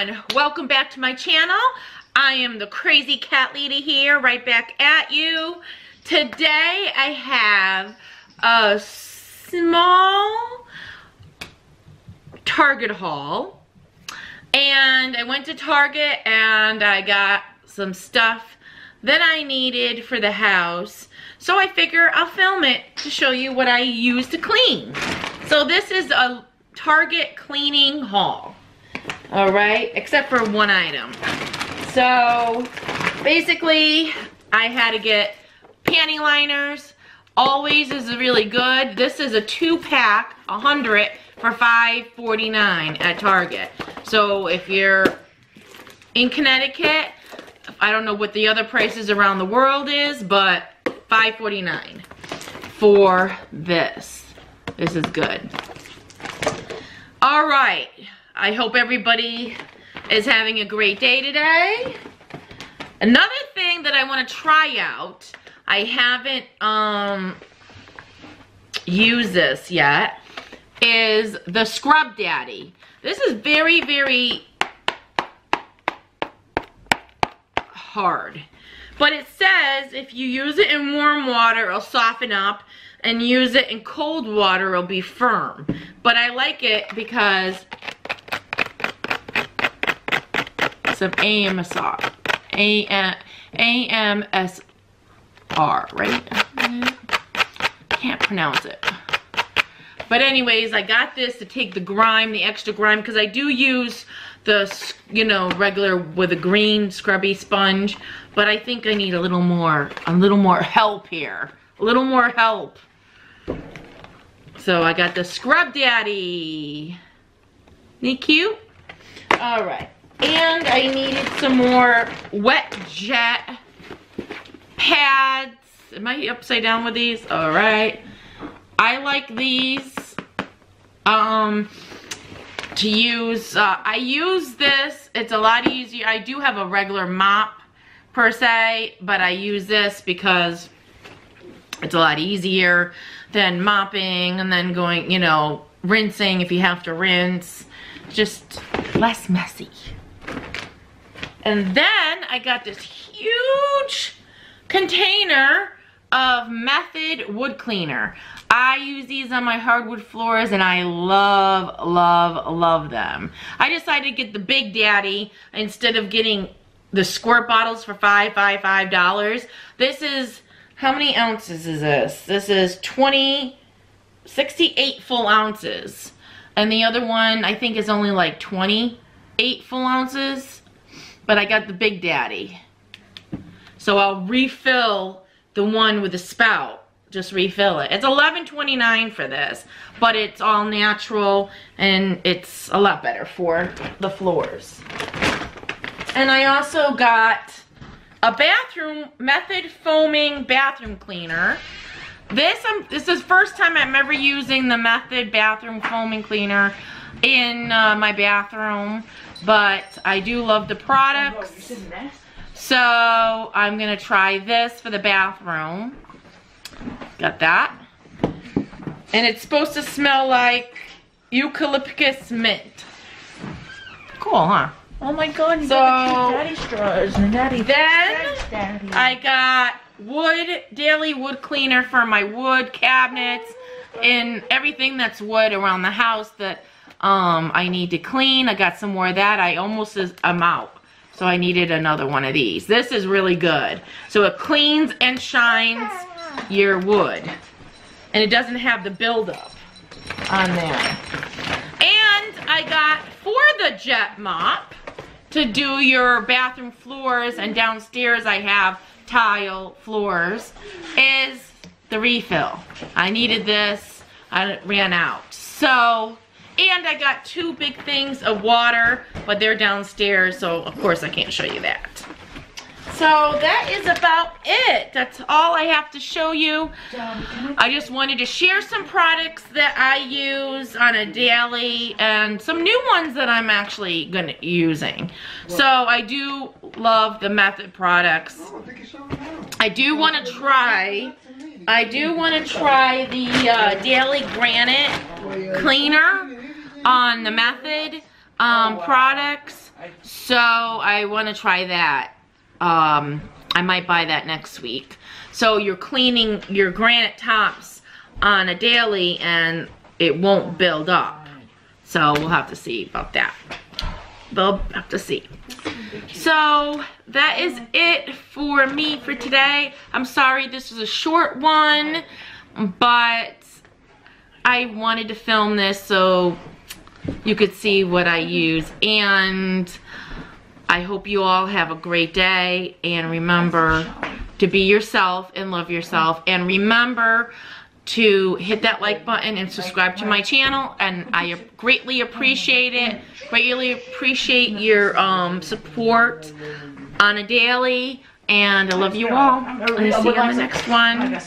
everyone, welcome back to my channel. I am the Crazy Cat Lady here, right back at you. Today I have a small Target haul, and I went to Target and I got some stuff that I needed for the house, so I figure I'll film it to show you what I use to clean. So this is a Target cleaning haul. All right, except for one item. So basically I had to get panty liners. Always is really good. This is a 2-pack, 100 for $5.49 at Target. So if you're in Connecticut, I don't know what the other prices around the world is, but $5.49 for this. This is good. All right, I hope everybody is having a great day today. Another thing that I want to try out, I haven't used this yet, is the Scrub Daddy. This is very, very hard. But it says if you use it in warm water, it'll soften up, and use it in cold water, it'll be firm. But I like it because some AMSR, right? Can't pronounce it. But anyways, I got this to take the grime, the extra grime, because I do use the, you know, regular with a green scrubby sponge, but I think I need a little more help here. A little more help. So I got the Scrub Daddy. Isn't he cute? All right. And I needed some more Wet Jet pads. Am I upside down with these? All right. I like these to use. I use this. It's a lot easier. I do have a regular mop per se, but I use this because it's a lot easier than mopping and then going, you know, rinsing if you have to rinse. Just less messy. And then I got this huge container of Method wood cleaner. I use these on my hardwood floors and I love, love, love them. I decided to get the Big Daddy instead of getting the squirt bottles for $5. This is, how many ounces is this? This is 68 full ounces. And the other one I think is only like 28 full ounces. But I got the Big Daddy. So I'll refill the one with the spout. Just refill it. It's $11.29 for this, but it's all natural and it's a lot better for the floors. And I also got a bathroom Method foaming bathroom cleaner. This is the first time I'm ever using the Method bathroom foaming cleaner in my bathroom, but I do love the products. So I'm gonna try this for the bathroom. Got that. And it's supposed to smell like eucalyptus mint. Cool, huh? Oh my god, you got the cute daddy straws and daddy. Then I got daily wood cleaner for my wood cabinets and everything that's wood around the house that I need to clean. I got some more of that. I'm out. So I needed another one of these. This is really good. So it cleans and shines your wood. And it doesn't have the buildup on there. And I got, for the Jet mop, to do your bathroom floors, and downstairs I have tile floors, is the refill. I needed this. I ran out. So, and I got 2 big things of water, but they're downstairs, so of course I can't show you that. So that is about it. That's all I have to show you. I just wanted to share some products that I use on a daily and some new ones that I'm actually using. So I do love the Method products. I do want to try the Daily Granite Cleaner on the Method. products, so I want to try that. I might buy that next week. So you're cleaning your granite tops on a daily and it won't build up. So we'll have to see about that. We'll have to see. So that is it for me for today. I'm sorry this was a short one, but I wanted to film this so you could see what I use. And I hope you all have a great day, and remember to be yourself and love yourself, and remember to hit that like button and subscribe to my channel, and I greatly appreciate it. Greatly appreciate your support on a daily, and I love you all. I'll see you on the next one.